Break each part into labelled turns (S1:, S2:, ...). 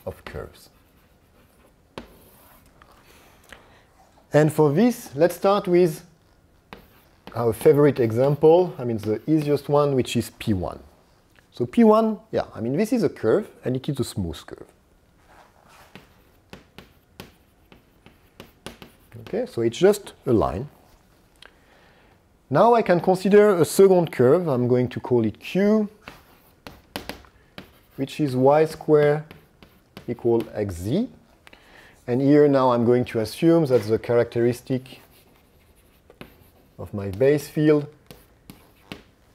S1: of curves. And for this, let's start with our favorite example, I mean the easiest one, which is P1. So P1, yeah, I mean this is a curve, and it is a smooth curve. Okay, so it's just a line. Now I can consider a second curve. I'm going to call it Q, which is y squared equal xz. And here now I'm going to assume that the characteristic of my base field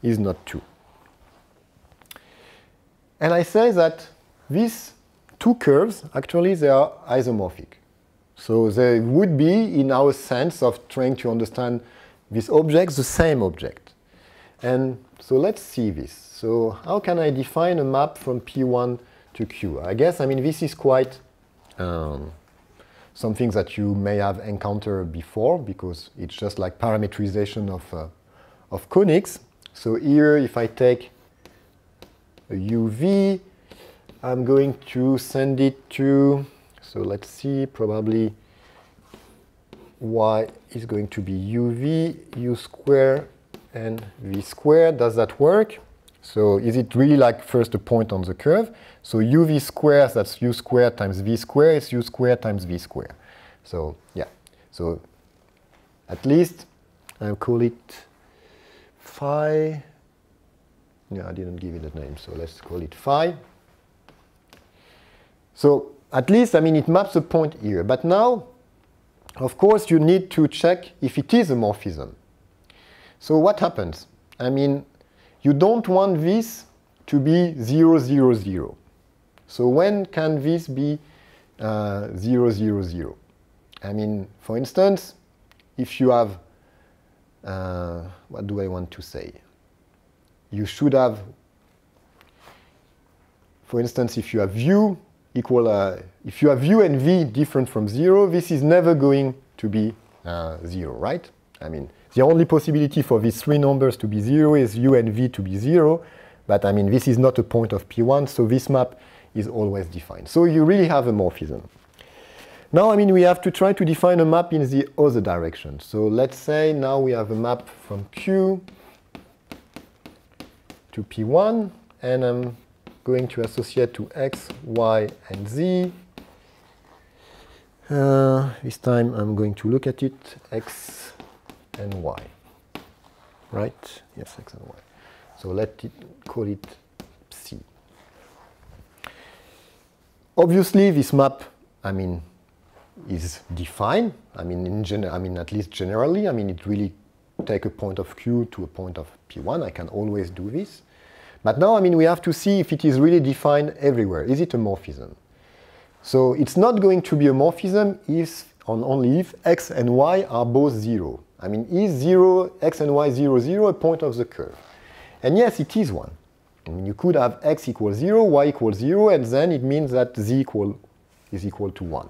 S1: is not 2. And I say that these two curves, actually, they are isomorphic. So they would be, in our sense of trying to understand this object, the same object. And so let's see this. So how can I define a map from P1 to Q? I guess, I mean, this is quite something that you may have encountered before, because it's just like parametrization of conics. So here, if I take a UV, I'm going to send it to, so let's see, probably y is going to be UV, U squared, and V squared. Does that work? So is it really like first a point on the curve? So UV squared, that's U squared times V squared, is U squared times V squared. So yeah, so at least I'll call it phi. Yeah, I didn't give it a name, so let's call it phi. So at least, I mean, it maps a point here. But now, of course, you need to check if it is a morphism. So what happens? I mean, you don't want this to be 0, 0, 0. So when can this be 0, 0, 0? I mean, for instance, if you have, what do I want to say? You should have, for instance, if you have u equal, if you have u and v different from 0, this is never going to be 0, right? I mean, the only possibility for these three numbers to be 0 is u and v to be 0. But I mean, this is not a point of P1, so this map is always defined. So you really have a morphism. Now, I mean, we have to try to define a map in the other direction. So let's say now we have a map from Q to P1, and I'm going to associate to x, y, and z. This time I'm going to look at it, x and y. Right? Yes, x and y. So let's call it C. Obviously, this map, I mean, is defined. I mean, at least generally. I mean, it really take a point of Q to a point of P1. I can always do this. But now, I mean, we have to see if it is really defined everywhere. Is it a morphism? So it's not going to be a morphism if, only if x and y are both 0. I mean, is 0, x and y 0, 0 a point of the curve? And yes, it is one. I mean, you could have x equals 0, y equals 0, and then it means that z is equal to 1.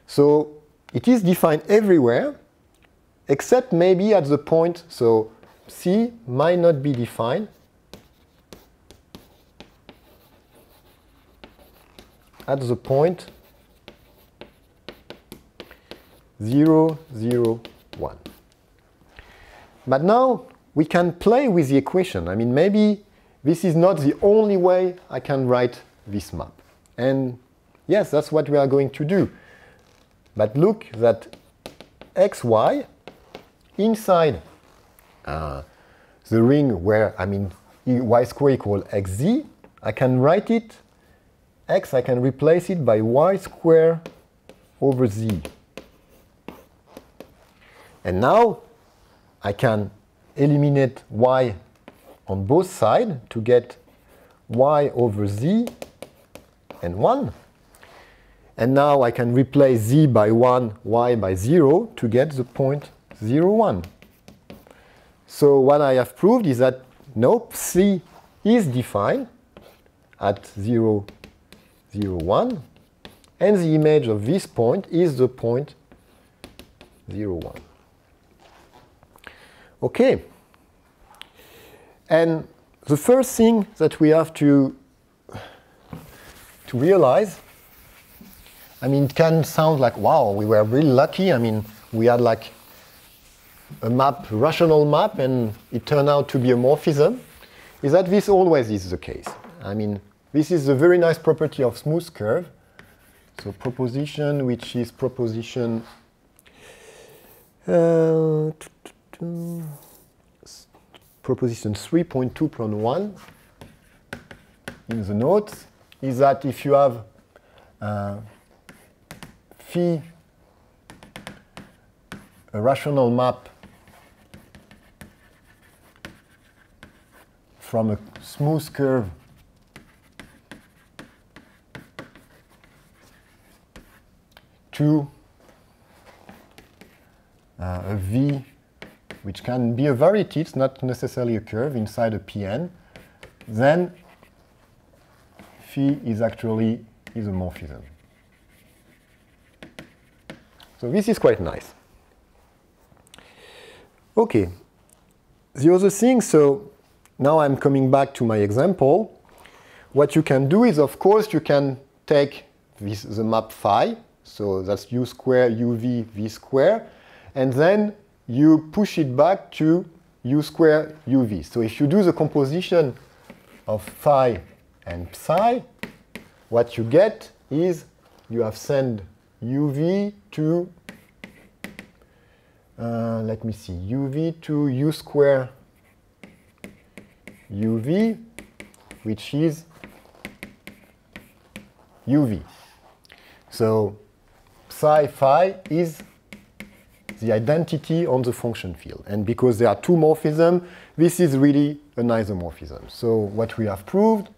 S1: So it is defined everywhere, except maybe at the point, so C might not be defined at the point 0, 0, 1. But now we can play with the equation. I mean, maybe this is not the only way I can write this map. And yes, that's what we are going to do. But look that xy inside the ring where, I mean, y squared equals xz, I can write it, x, I can replace it by y squared over z. And now I can eliminate y on both sides to get y over z and 1. And now I can replace z by 1, y by 0 to get the point 0, 1. So what I have proved is that, nope, C is defined at 0, 0, 1. And the image of this point is the point 0, 1. OK. And the first thing that we have to realize I mean, it can sound like, wow, we were really lucky. I mean, we had like a map, rational map, and it turned out to be a morphism. Is that this always is the case? I mean, this is a very nice property of smooth curve. So proposition, which is proposition proposition 3.2.1 in the notes, is that if you have phi, a rational map from a smooth curve to a V, which can be a variety, it's not necessarily a curve, inside a Pn, then phi is actually isomorphism. So this is quite nice. Okay, the other thing, so now I'm coming back to my example. What you can do is, of course, you can take this, the map phi, so that's u square uv v square, and then you push it back to u square uv. So if you do the composition of phi and psi, what you get is you have sent uv to, let me see, uv to u square uv, which is uv. So psi phi is the identity on the function field. And because there are two morphisms, this is really an isomorphism. So what we have proved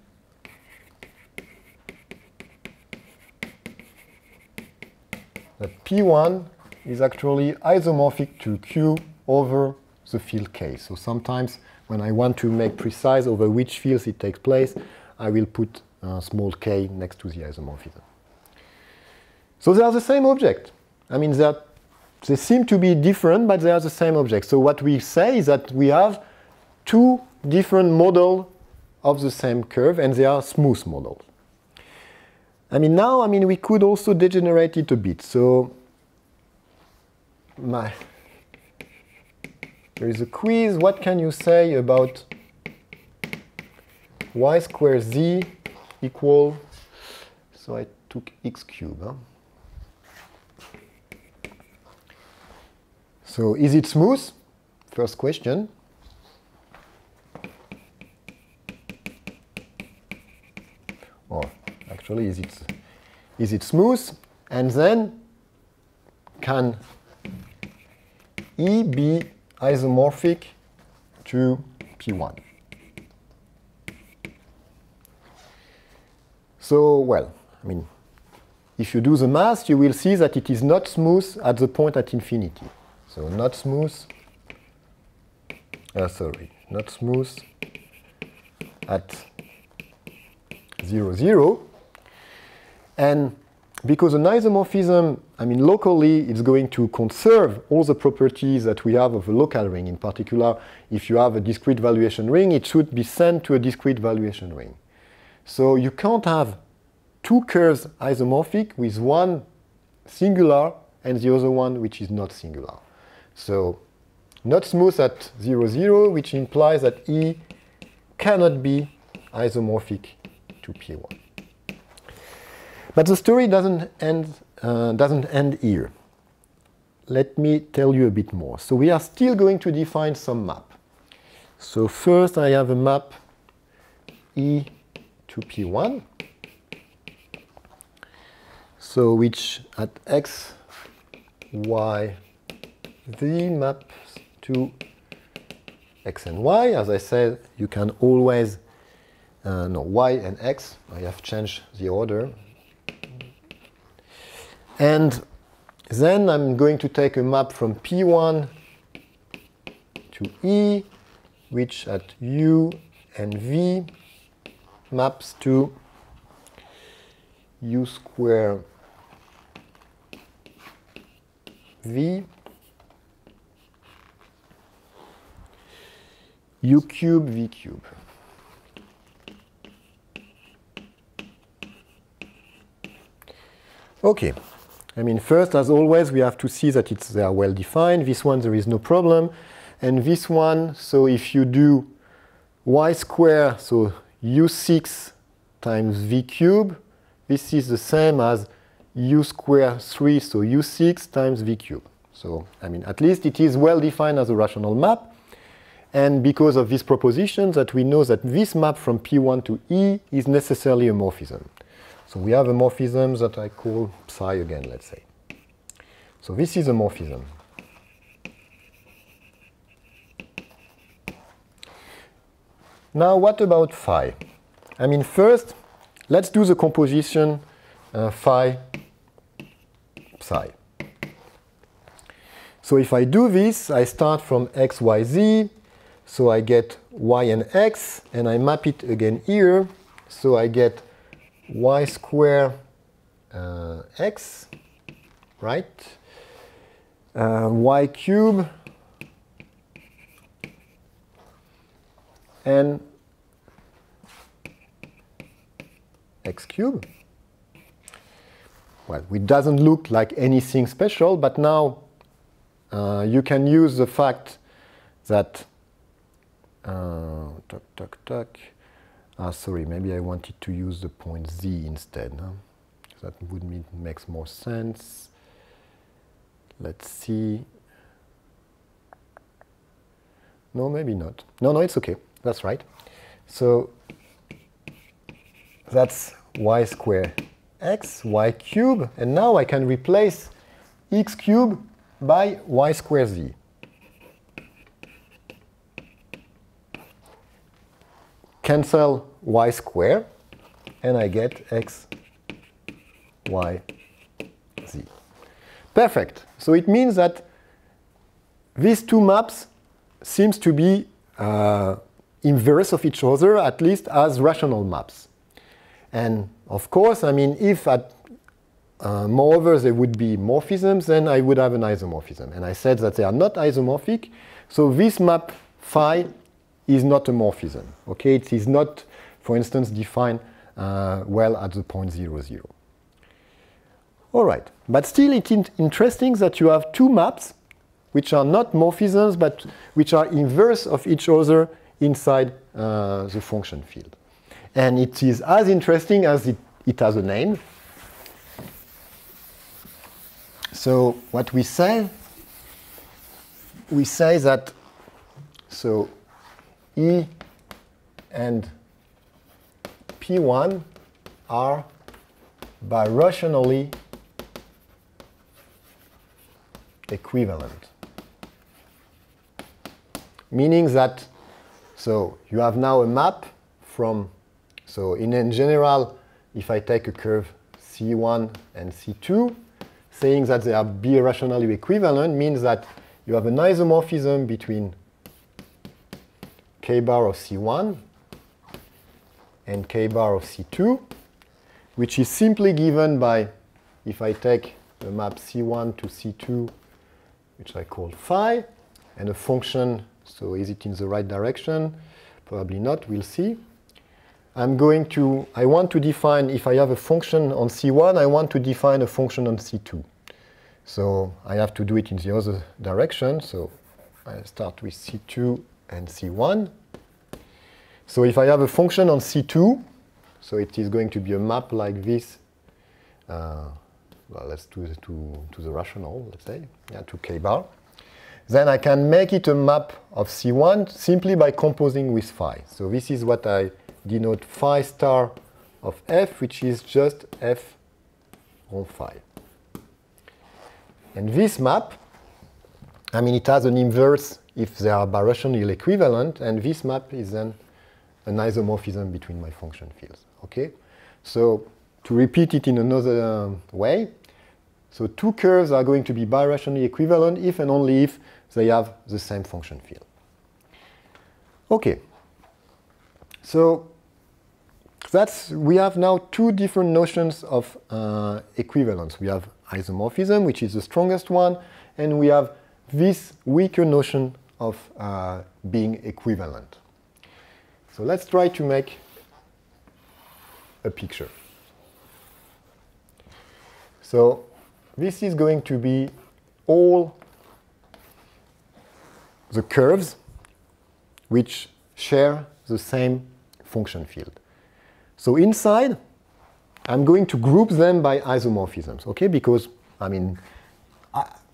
S1: that P1 is actually isomorphic to Q over the field K. So sometimes when I want to make precise over which fields it takes place, I will put small k next to the isomorphism. So they are the same object. I mean, they seem to be different, but they are the same object. So what we say is that we have two different models of the same curve, and they are smooth models. I mean, now, we could also degenerate it a bit. So there is a quiz. What can you say about y squared z equal, so I took x cubed. Huh? So is it smooth? First question. Or actually, is it smooth? And then can E be isomorphic to P1? So, well, if you do the math, you will see that it is not smooth at the point at infinity. So not smooth, not smooth at 0, 0. And because an isomorphism, locally, it's going to conserve all the properties that we have of a local ring. In particular, if you have a discrete valuation ring, it should be sent to a discrete valuation ring. So you can't have two curves isomorphic with one singular and the other one which is not singular. So not smooth at 0, 0, which implies that E cannot be isomorphic to P1. But the story doesn't end here. Let me tell you a bit more. So we are still going to define some map. So first I have a map E to P1. So which at x, y, z maps to x and y. As I said, you can always, y and x. I have changed the order. And then I'm going to take a map from P1 to E, which at u and v maps to u square v, u cube v cube. Okay. I mean, first, as always, we have to see that they are well defined. This one, there is no problem. And this one, so if you do y squared, so u6 times v cubed, this is the same as u squared 3, so u6 times v cubed. So, I mean, at least it is well defined as a rational map. And because of this proposition, that we know that this map from P1 to E is necessarily a morphism. So we have a morphism that I call psi again, let's say. So this is a morphism. Now, what about phi? I mean, first, let's do the composition phi psi. So if I do this, I start from x, y, z. So I get y and x, and I map it again here. So I get y squared x, right? Y cubed and x cubed. Well, it doesn't look like anything special, but now you can use the fact that sorry, maybe I wanted to use the point z instead. Huh? That would makes more sense. Let's see. No, maybe not. No, it's okay. That's right. So that's y squared x, y cubed, and now I can replace x cubed by y squared z. Cancel y squared, and I get x, y, z. Perfect. So it means that these two maps seems to be inverse of each other, at least as rational maps. And of course, I mean, if moreover there would be morphisms, then I would have an isomorphism. And I said that they are not isomorphic. So this map phi is not a morphism. Okay, it is not, for instance, defined well at the point 0, 0. All right, but still it's interesting that you have two maps which are not morphisms, but which are inverse of each other inside the function field. And it is as interesting as it has a name. So what we say that so E and P1 are birationally equivalent. Meaning that, so you have now a map from, so in general, if I take a curve C1 and C2, saying that they are birationally equivalent means that you have an isomorphism between k bar of C1 and k bar of C2, which is simply given by, if I take a map C1 to C2, which I call phi, and a function, so is it in the right direction? Probably not, we'll see. I want to define, if I have a function on C1, I want to define a function on C2. So I have to do it in the other direction. So I start with C2 and C1. So if I have a function on C2, so it is going to be a map like this. Well, let's do it to the rational, let's say, yeah, to k bar. Then I can make it a map of C1 simply by composing with phi. So this is what I denote phi star of f, which is just f on phi. And this map, I mean, it has an inverse if they are birationally equivalent, and this map is then an isomorphism between my function fields. Okay? So to repeat it in another way, so two curves are going to be birationally equivalent if and only if they have the same function field. Okay. So we have now two different notions of equivalence. We have isomorphism, which is the strongest one, and we have this weaker notion of being equivalent. So let's try to make a picture. So this is going to be all the curves which share the same function field. So inside, I'm going to group them by isomorphisms, okay? Because, I mean,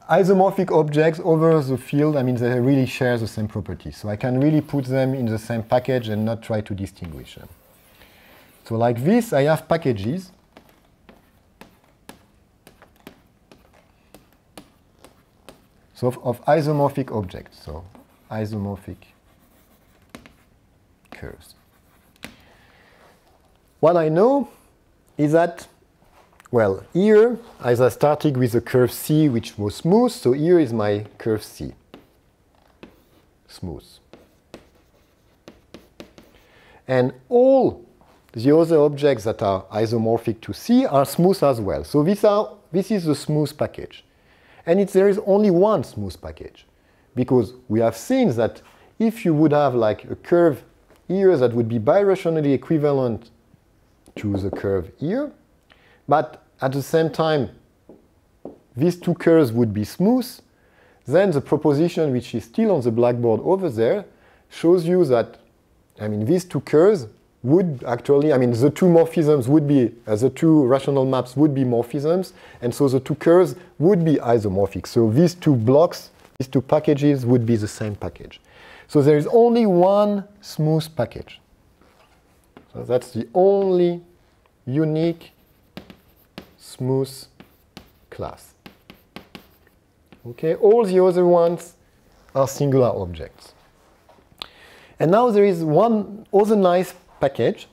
S1: isomorphic objects over the field, I mean, they really share the same properties. So I can really put them in the same package and not try to distinguish them. So like this, I have packages. So of isomorphic objects, so isomorphic curves. What I know is that, well, here, as I started with the curve C, which was smooth, so here is my curve C, smooth. And all the other objects that are isomorphic to C are smooth as well. So this is the smooth package. And there is only one smooth package, because we have seen that if you would have like a curve here that would be birationally equivalent to the curve here, but at the same time these two curves would be smooth, then the proposition which is still on the blackboard over there shows you that, I mean, these two curves would actually, I mean, the two morphisms would be, the two rational maps would be morphisms, and so the two curves would be isomorphic. So these two blocks, these two packages would be the same package. So there is only one smooth package. So that's the only unique smooth class. Okay, all the other ones are singular objects. And now there is one other nice package.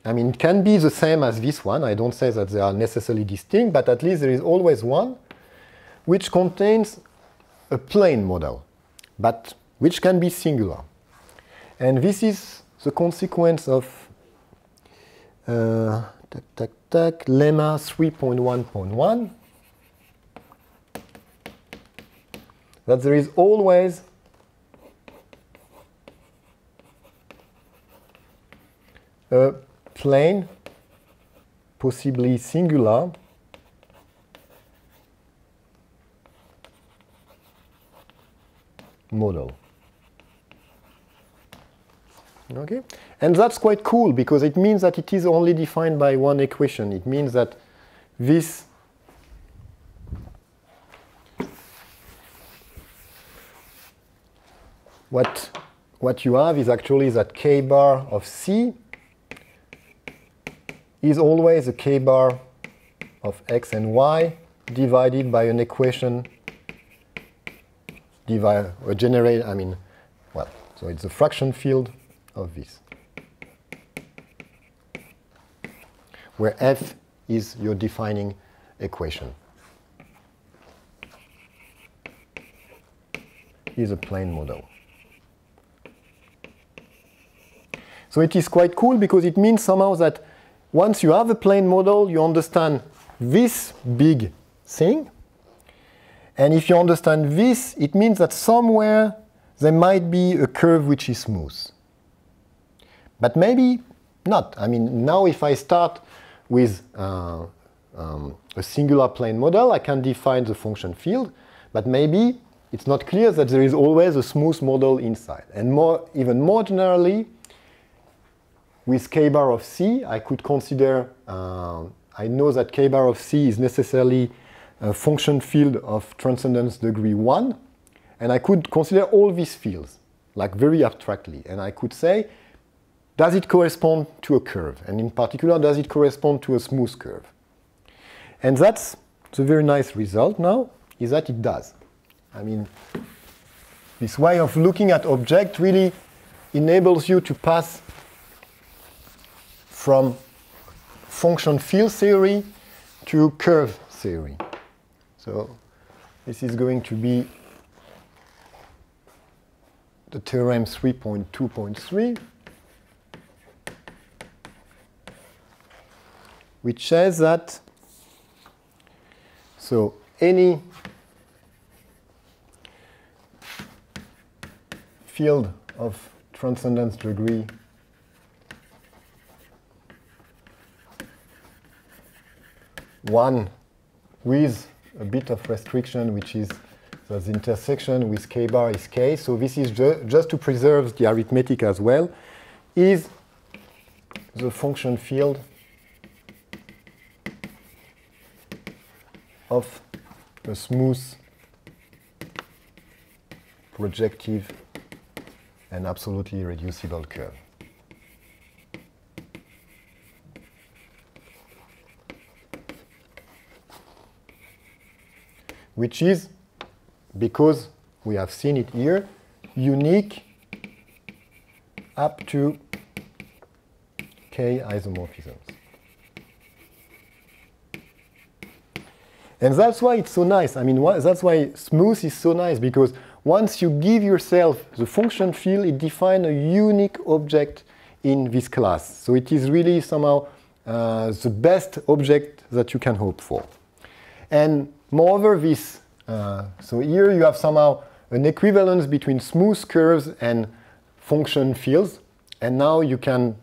S1: I mean, it can be the same as this one. I don't say that they are necessarily distinct, but at least there is always one which contains a plane model, but which can be singular. And this is the consequence of lemma 3.1.1, that there is always a plane, possibly singular, model. Okay? And that's quite cool, because it means that it is only defined by one equation. It means that this what you have is actually that k bar of C is always a k bar of x and y divided by an equation generate, I mean, well, so it's a fraction field of this, where f is your defining equation, is a plane model. So it is quite cool, because it means somehow that once you have a plane model, you understand this big thing. And if you understand this, it means that somewhere there might be a curve which is smooth. But maybe not. I mean, now if I start with a singular plane model, I can define the function field. But maybe it's not clear that there is always a smooth model inside. And even more generally, with k bar of C, I could consider, I know that k bar of C is necessarily a function field of transcendence degree 1. And I could consider all these fields, like very abstractly. And I could say, does it correspond to a curve? And in particular, does it correspond to a smooth curve? And that's the very nice result now, is that it does. I mean, this way of looking at object really enables you to pass from function field theory to curve theory. So this is going to be the theorem 3.2.3, which says that, so any field of transcendence degree one with a bit of restriction, which is that the intersection with k bar is k. So this is just to preserve the arithmetic as well, is the function field of a smooth projective and absolutely reducible curve. Which is, because we have seen it here, unique up to k isomorphisms. And that's why it's so nice. I mean, that's why smooth is so nice, because once you give yourself the function field, it defines a unique object in this class. So it is really somehow the best object that you can hope for. And moreover, this, so here you have somehow an equivalence between smooth curves and function fields. And now you can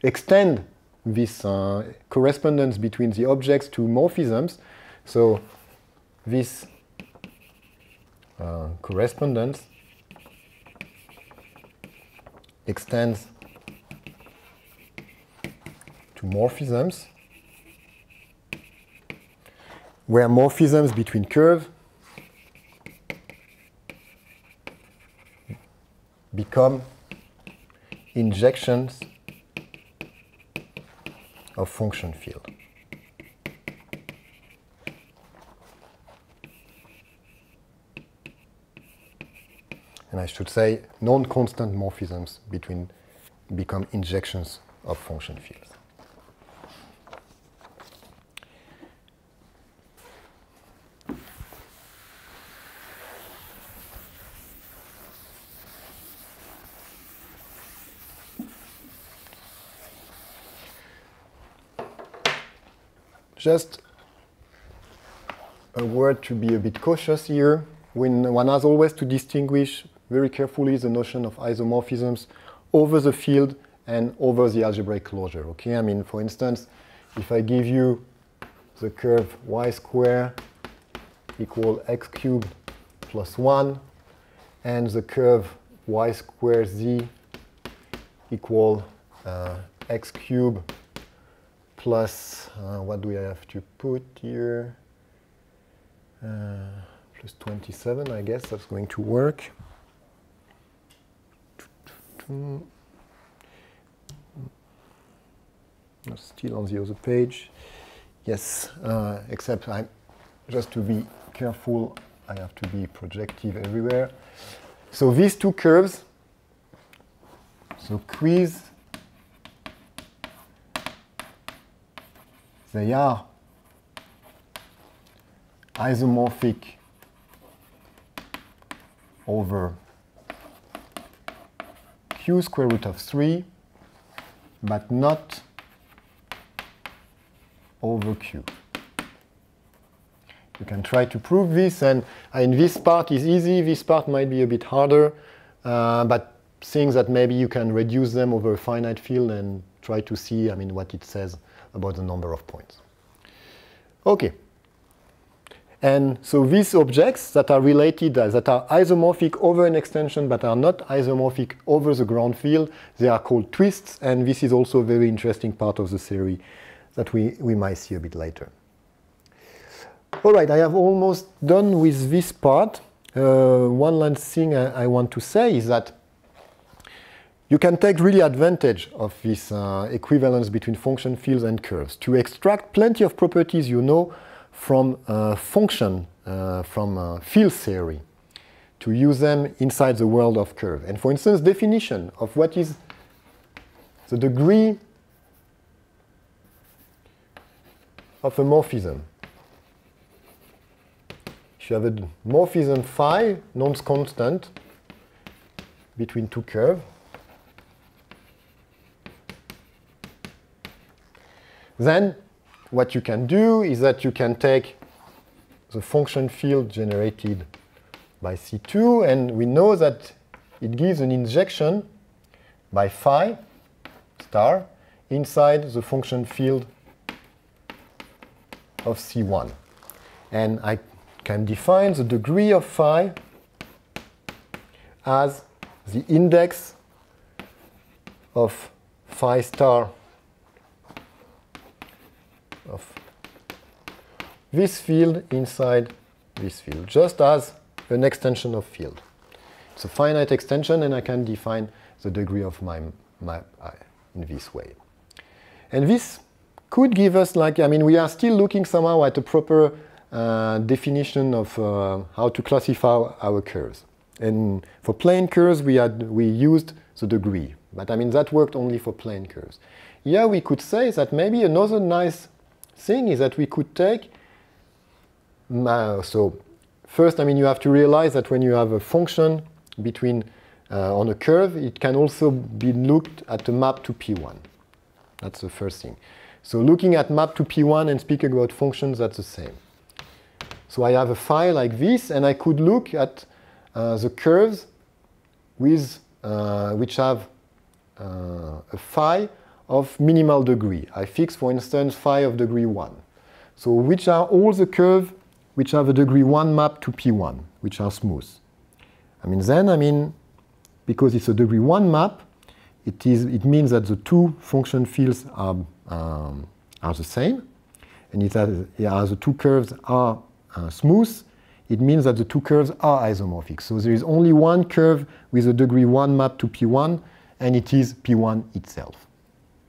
S1: extend this correspondence between the objects to morphisms. So this correspondence extends to morphisms, where morphisms between curves become injections of function field. And I should say non-constant morphisms become injections of function fields. Just a word to be a bit cautious here. When one has always to distinguish very carefully the notion of isomorphisms over the field and over the algebraic closure. Okay, I mean, for instance, if I give you the curve y squared equal x cubed plus 1, and the curve y squared z equal x cubed plus, what do I have to put here? Plus 27, I guess that's going to work. Still on the other page. Yes, except just to be careful, I have to be projective everywhere. So these two curves, so quiz, they are isomorphic over q square root of 3, but not over q. You can try to prove this, and this part is easy, this part might be a bit harder, but things that maybe you can reduce them over a finite field and try to see, what it says about the number of points. Okay. And so these objects that are related, that are isomorphic over an extension but are not isomorphic over the ground field, they are called twists, and this is also a very interesting part of the theory that we might see a bit later. All right, I have almost done with this part. One last thing I want to say is that you can take really advantage of this equivalence between function fields and curves to extract plenty of properties you know from function, from field theory, to use them inside the world of curve. And for instance, definition of what is the degree of a morphism. If you have a morphism phi, non-constant, between two curves, then what you can do is that you can take the function field generated by C2, and we know that it gives an injection by phi star inside the function field of C1. And I can define the degree of phi as the index of phi star of this field inside this field, just as an extension of field. It's a finite extension, and I can define the degree of my map in this way. And this could give us, like, I mean, we are still looking somehow at a proper definition of how to classify our curves. And for plane curves, we used the degree. But I mean, that worked only for plane curves. Here we could say that maybe another nice thing is that we could take, so first, I mean, you have to realize that when you have a function between, on a curve, it can also be looked at a map to P1. That's the first thing. So looking at map to P1 and speaking about functions, that's the same. So I have a phi like this, and I could look at the curves with, which have a phi of minimal degree. I fix, for instance, phi of degree 1. So which are all the curves which have a degree 1 map to P1, which are smooth. I mean, then, I mean, because it's a degree 1 map, it means that the two function fields are the same. And as the two curves are smooth, it means that the two curves are isomorphic. So there is only one curve with a degree 1 map to P1, and it is P1 itself,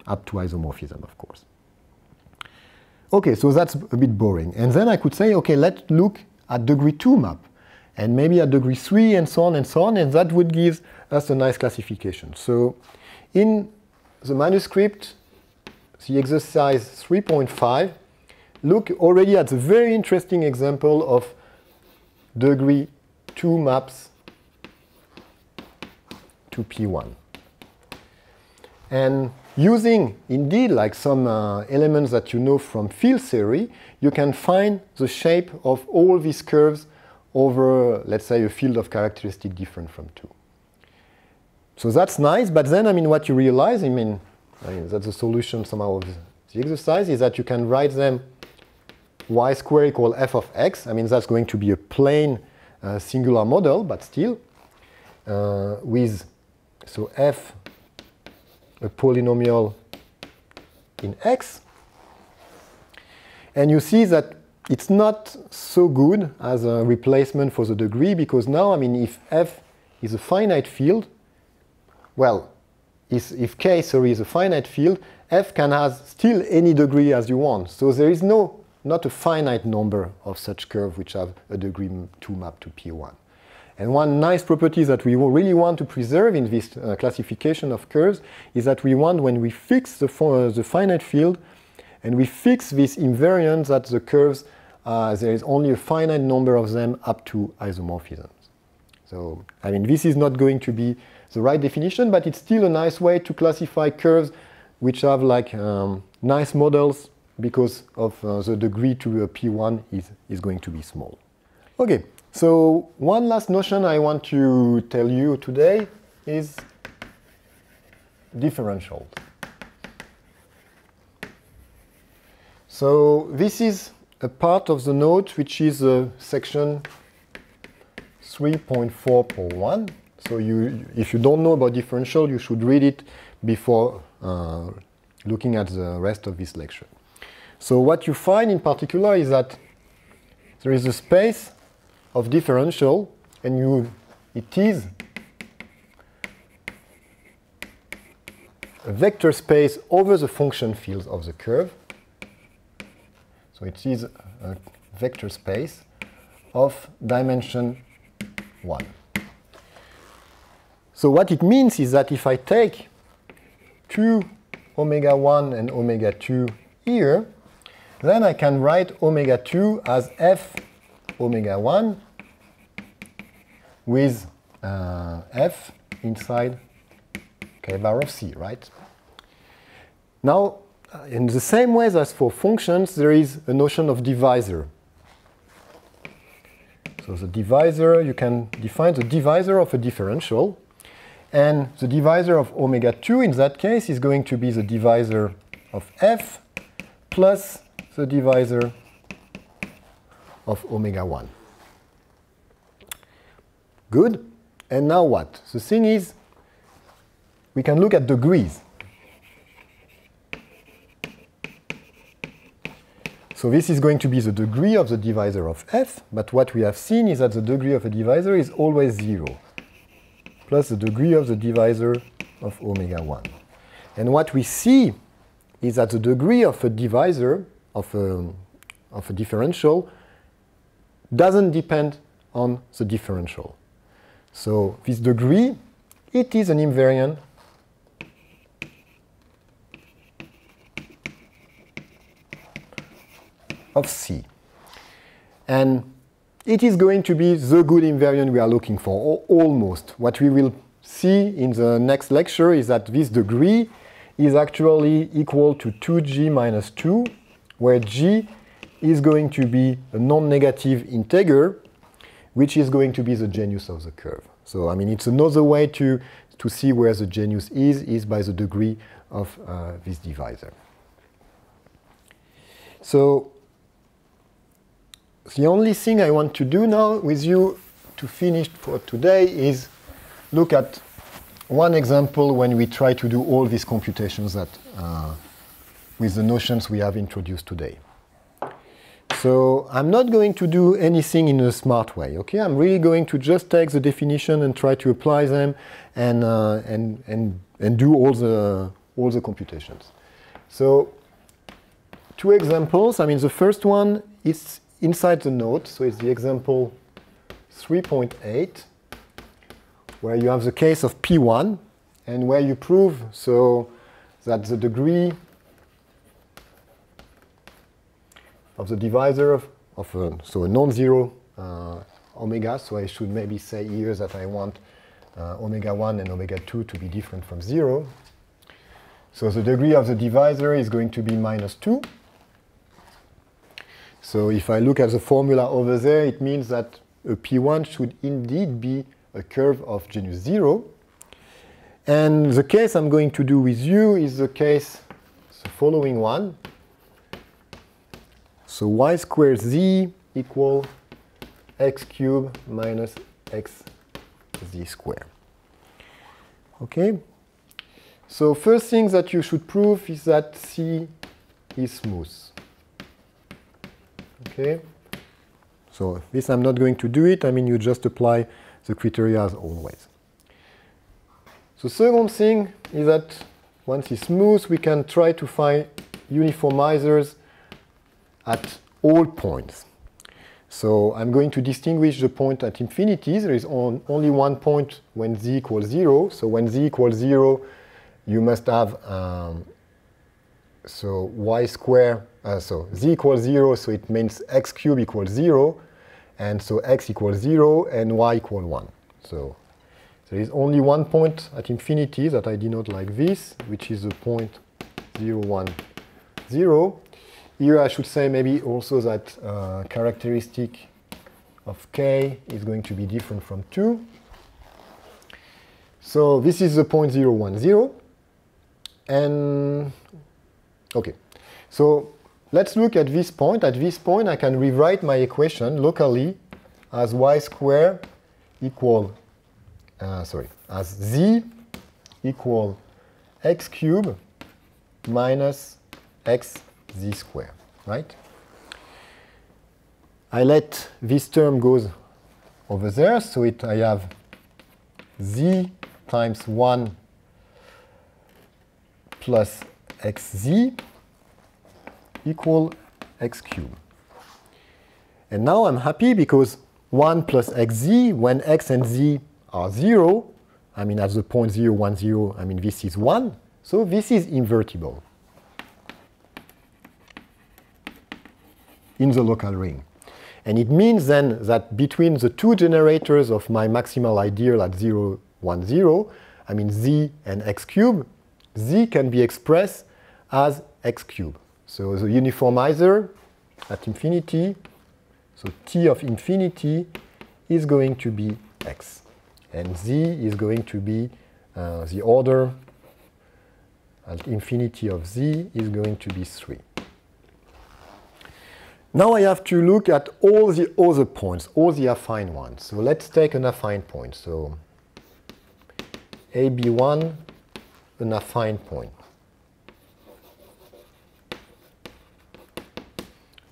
S1: up to isomorphism, of course. OK, so that's a bit boring. And then I could say, OK, let's look at degree 2 map, and maybe at degree 3, and so on, and that would give us a nice classification. So in the manuscript, the exercise 3.5, look already at the very interesting example of degree 2 maps to P1. And using, indeed, like some elements that you know from field theory, you can find the shape of all these curves over, let's say, a field of characteristic different from 2. So that's nice, but then, I mean, what you realize, I mean that's the solution somehow of the exercise, is that you can write them y squared equal f of x. I mean, that's going to be a plain singular model, but still, with, so f, a polynomial in x. And you see that it's not so good as a replacement for the degree, because now, I mean, if f is a finite field, well, if k, sorry, is a finite field, f can have still any degree as you want. So there is not a finite number of such curves which have a degree 2 map to P1. And one nice property that we really want to preserve in this classification of curves is that we want, when we fix the finite field, and we fix this invariance that the curves, there is only a finite number of them up to isomorphisms. So, I mean, this is not going to be the right definition, but it's still a nice way to classify curves which have like nice models, because of the degree to P1 is going to be small. Okay, so one last notion I want to tell you today is differentials. So this is a part of the note which is section 3.4.1. So if you don't know about differential, you should read it before looking at the rest of this lecture. So what you find in particular is that there is a space of differential, and it is a vector space over the function fields of the curve. So it is a vector space of dimension 1. So what it means is that if I take 2 omega 1 and omega 2 here, then I can write omega 2 as f omega 1 with f inside k bar of c, right? Now, in the same way as for functions, there is a notion of divisor. So the divisor, you can define the divisor of a differential. And the divisor of omega 2 in that case is going to be the divisor of f plus the divisor of omega 1. Good. And now what? The thing is, we can look at degrees. So this is going to be the degree of the divisor of f, but what we have seen is that the degree of a divisor is always 0, plus the degree of the divisor of omega 1. And what we see is that the degree of a divisor of a differential doesn't depend on the differential. So this degree, it is an invariant of C. And it is going to be the good invariant we are looking for, or almost. What we will see in the next lecture is that this degree is actually equal to 2g minus 2, where g is going to be a non-negative integer, which is going to be the genus of the curve. So, I mean, it's another way to see where the genus is by the degree of this divisor. So, the only thing I want to do now with you to finish for today is look at one example when we try to do all these computations that with the notions we have introduced today. So I'm not going to do anything in a smart way, okay? I'm really going to just take the definition and try to apply them and do all the computations. So 2 examples. I mean, the first one is inside the note, so it's the example 3.8, where you have the case of P1, and where you prove so that the degree of the divisor of a non-zero omega, so I should maybe say here that I want omega 1 and omega 2 to be different from 0. So the degree of the divisor is going to be minus 2. So if I look at the formula over there, it means that a P1 should indeed be a curve of genus 0. And the case I'm going to do with you is the case, the following one. So y squared z equal x cubed minus x z squared. Okay? So first thing that you should prove is that C is smooth. Okay? So this I'm not going to do it. I mean, you just apply the criteria as always. The second thing is that once it's smooth, we can try to find uniformizers at all points. So I'm going to distinguish the point at infinity. There is only one point when z equals 0. So when z equals 0, you must have so y squared, so z equals 0, so it means x cubed equals 0, and so x equals 0 and y equals 1. So there is only one point at infinity that I denote like this, which is the point 0, 1, 0. Here I should say maybe also that characteristic of k is going to be different from 2. So this is the point 0, 1, 0. And okay, so let's look at this point. At this point, I can rewrite my equation locally as y squared equal, as z equal x cubed minus x z squared, right? I let this term goes over there, so I have z times 1 plus xz equal x cubed. And now I'm happy because 1 plus xz, when x and z are 0, I mean at the point 0, 1, 0, I mean this is 1, so this is invertible in the local ring. And it means then that between the two generators of my maximal ideal at 0, 1, 0, I mean z and x cubed, z can be expressed as x cubed. So the uniformizer at infinity, so t of infinity, is going to be x. And z is going to be the order at infinity of z is going to be 3. Now I have to look at all the other points, all the affine ones. So let's take an affine point. So AB1, an affine point.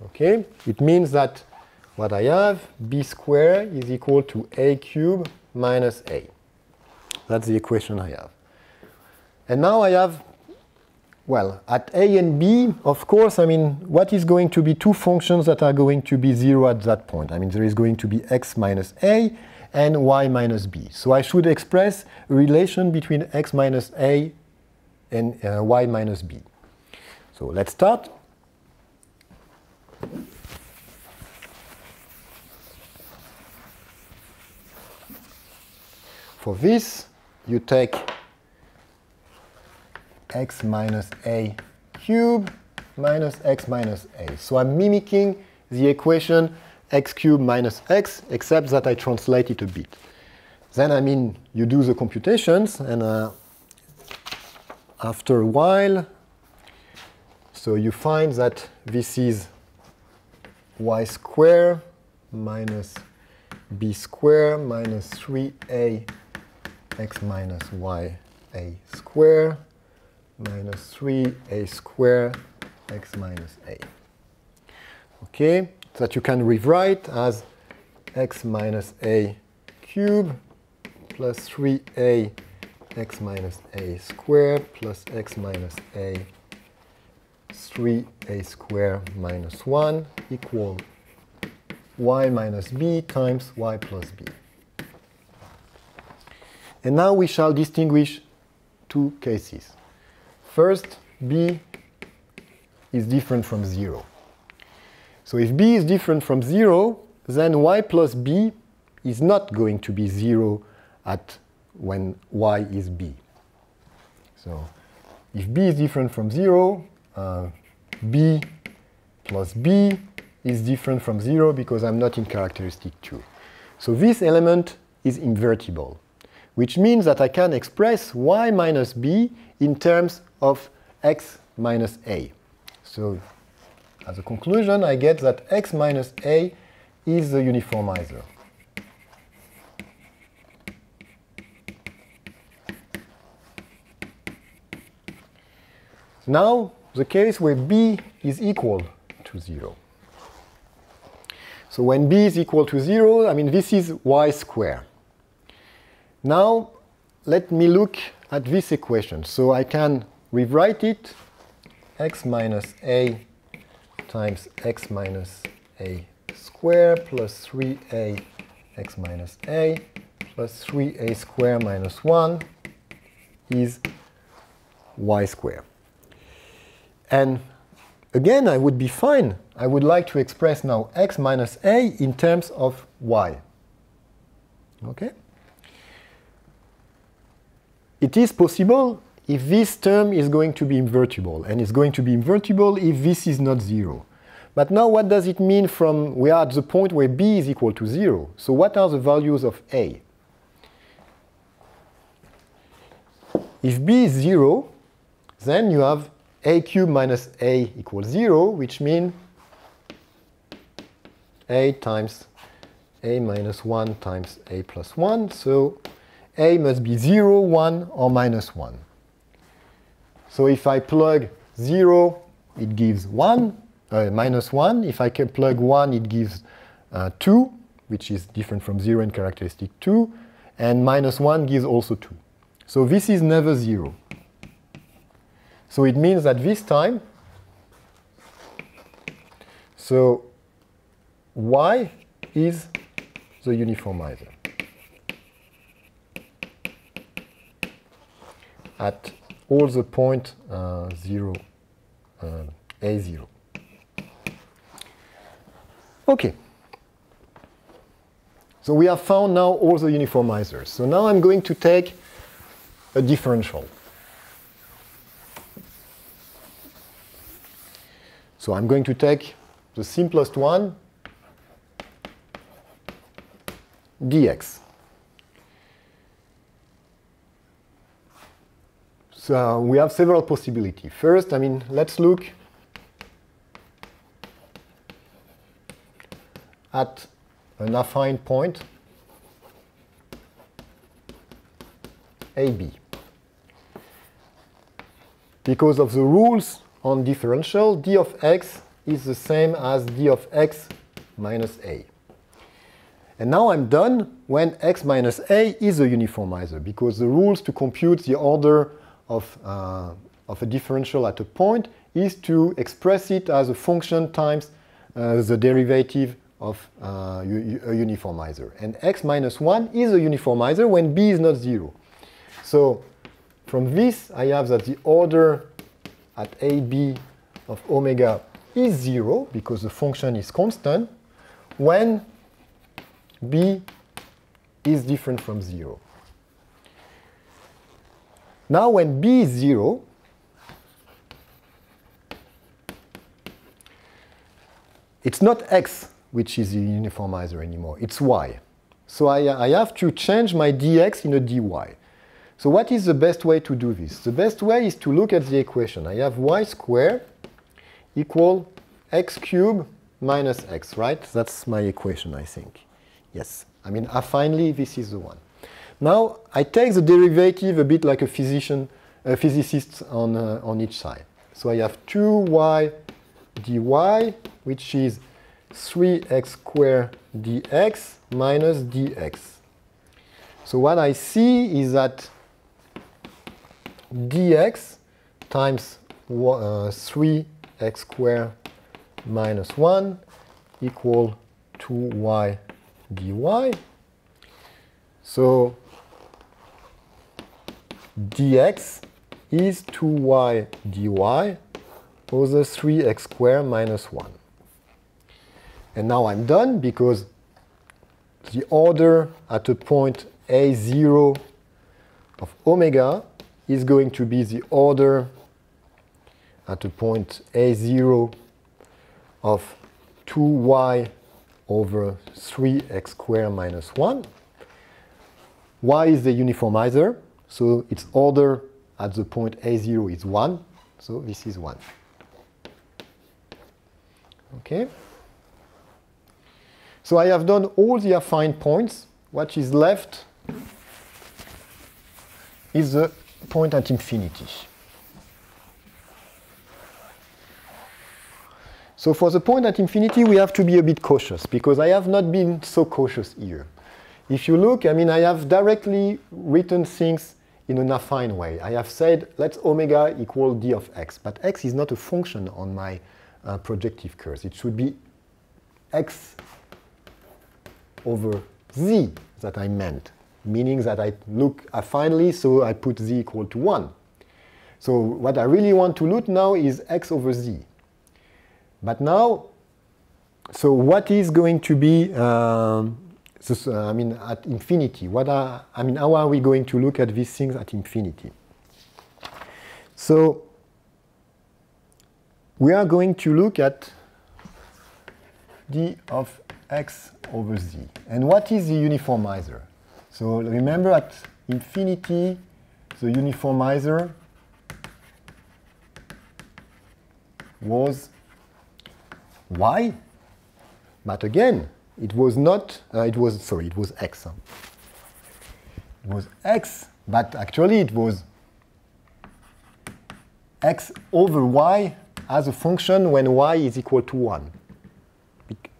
S1: Okay, it means that what I have, b squared is equal to a cubed minus a. That's the equation I have. And now I have, well, at a and b, of course, I mean, what is going to be two functions that are going to be 0 at that point? I mean, there is going to be x minus a and y minus b. So I should express a relation between x minus a and y minus b. So let's start. For this, you take x minus a cubed minus x minus a. So I'm mimicking the equation x cubed minus x, except that I translate it a bit. Then, I mean, you do the computations, and after a while, so you find that this is y squared minus b squared minus 3a x minus y a squared minus 3a squared x minus a. Okay, that you can rewrite as x minus a cubed plus 3a x minus a squared plus x minus a 3a squared minus 1 equal y minus b times y plus b. And now we shall distinguish two cases. First, b is different from 0. So if b is different from 0, then y plus b is not going to be 0 at when y is b. So if b is different from 0, b plus b is different from 0 because I'm not in characteristic 2. So this element is invertible, which means that I can express y minus b in terms of x minus a. So as a conclusion, I get that x minus a is the uniformizer. Now, the case where b is equal to 0. So when b is equal to 0, I mean, this is y squared. Now, let me look at this equation. So I can rewrite it x minus a times x minus a squared plus 3a x minus a plus 3a squared minus 1 is y squared. And again, I would be fine. I would like to express now x minus a in terms of y. Okay? It is possible if this term is going to be invertible, and it's going to be invertible if this is not 0. But now what does it mean from, we are at the point where b is equal to 0. So what are the values of a? If b is 0, then you have a cubed minus a equals 0, which means a times a minus 1 times a plus 1. So a must be 0, 1, or minus 1. So if I plug 0, it gives 1, minus 1. If I can plug 1, it gives 2, which is different from 0 in characteristic 2. And minus 1 gives also 2. So this is never 0. So it means that this time, so y is the uniformizer at all the point 0, a0. Okay. So we have found now all the uniformizers. So now I'm going to take a differential. So I'm going to take the simplest one, dx. So we have several possibilities. First, I mean, let's look at an affine point AB. Because of the rules on differential, d of x is the same as d of x minus a. And now I'm done when x minus a is a uniformizer, because the rules to compute the order of a differential at a point is to express it as a function times the derivative of a uniformizer. And x minus 1 is a uniformizer when b is not 0. So from this, I have that the order at ab of omega is 0, because the function is constant, when b is different from 0. Now when b is 0, it's not x which is the uniformizer anymore, it's y. So I have to change my dx in a dy. So what is the best way to do this? The best way is to look at the equation. I have y squared equal x cubed minus x, right? That's my equation, I think. Yes. I mean, finally, this is the one. Now, I take the derivative a bit like a physicist on each side. So I have 2y dy, which is 3x squared dx minus dx. So what I see is that dx times 3x squared minus 1 equal 2y dy. So dx is 2y dy over 3x squared minus 1. And now I'm done, because the order at a point a0 of omega is going to be the order at a point a0 of 2y over 3x squared minus 1. Y is the uniformizer, so its order at the point a0 is 1, so this is 1. Okay? So I have done all the affine points. What is left is the point at infinity. So for the point at infinity, we have to be a bit cautious, because I have not been so cautious here. If you look, I mean, I have directly written things in an affine way. I have said, let's omega equal d of x. But x is not a function on my projective curves. It should be x over z that I meant, meaning that I look affinely, so I put z equal to 1. So what I really want to look now is x over z. But now, so what is going to be, I mean, at infinity? How are we going to look at these things at infinity? So we are going to look at d of x over z. And what is the uniformizer? So remember, at infinity, the uniformizer was y, but again, it was not, it was x. It was x, but actually it was x over y as a function when y is equal to 1.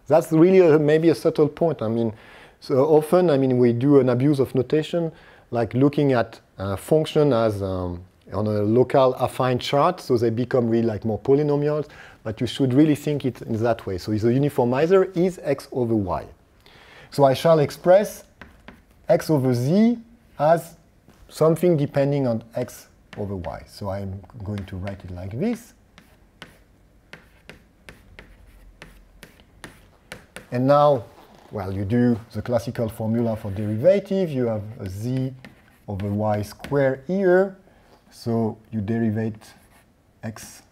S1: That's really maybe a subtle point. I mean, so often, I mean, we do an abuse of notation, like looking at function as on a local affine chart, so they become really like more polynomials. But you should really think it in that way. So the uniformizer is x over y. So I shall express x over z as something depending on x over y. So I'm going to write it like this. And now, well, you do the classical formula for derivative. You have a z over y squared here. So you derivate x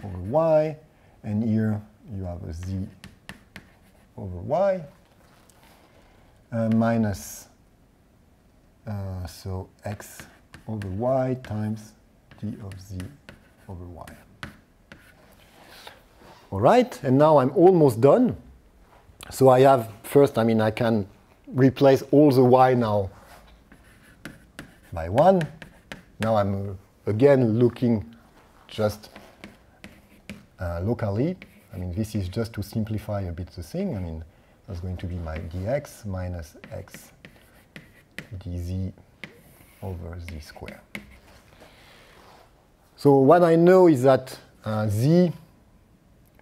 S1: over y, and here you have a z over y minus so x over y times d of z over y. All right, and now I'm almost done. So I have, first, I mean, I can replace all the y now by 1. Now I'm again looking just locally. I mean, this is just to simplify a bit the thing. I mean, that's going to be my dx minus x dz over z squared. So what I know is that z,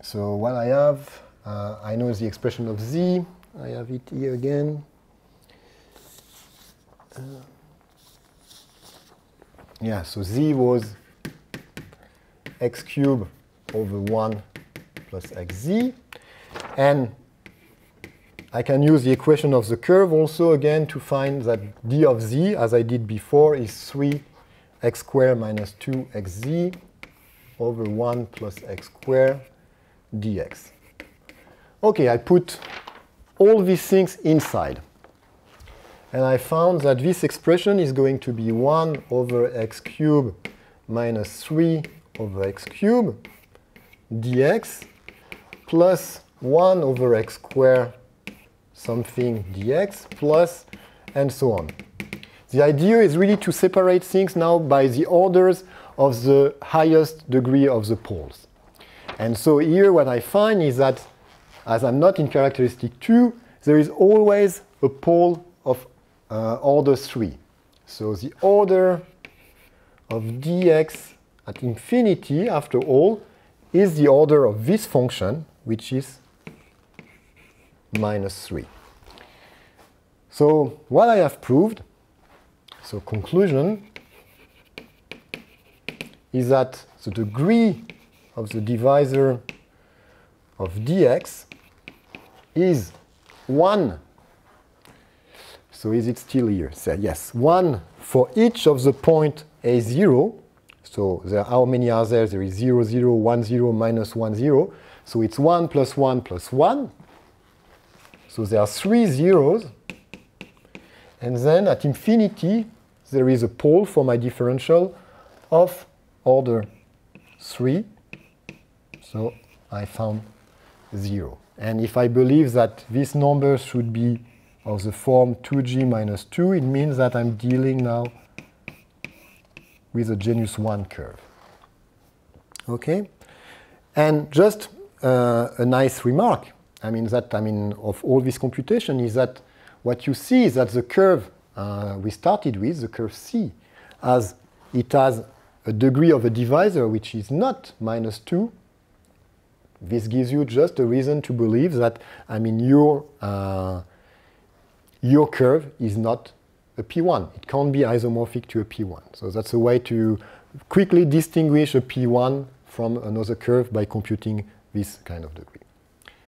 S1: so what I have, I know the expression of z. I have it here again. Yeah, so z was x cubed over 1 plus xz. And I can use the equation of the curve also again to find that d of z, as I did before, is 3x squared minus 2xz over 1 plus x squared dx. Okay, I put all these things inside. And I found that this expression is going to be 1 over x cubed minus 3 over x cubed dx plus 1 over x squared something dx plus and so on. The idea is really to separate things now by the orders of the highest degree of the poles. And so here what I find is that as I'm not in characteristic 2, there is always a pole of order 3. So the order of dx at infinity, after all, is the order of this function, which is minus 3. So what I have proved, so conclusion, is that the degree of the divisor of dx is 1. So is it still here? So yes, 1 for each of the point a0. So there, how many are there? There is 0, 0, 1, 0, minus 1, 0. So it's 1 plus 1 plus 1. So there are 3 zeros. And then at infinity, there is a pole for my differential of order 3. So I found 0. And if I believe that this number should be of the form 2g minus 2, it means that I'm dealing now with a genus 1 curve. Okay? And just a nice remark, of all this computation is that what you see is that the curve we started with, the curve C, as it has a degree of a divisor which is not minus 2. This gives you just a reason to believe that, your curve is not a P1. It can't be isomorphic to a P1. So that's a way to quickly distinguish a P1 from another curve by computing this kind of degree.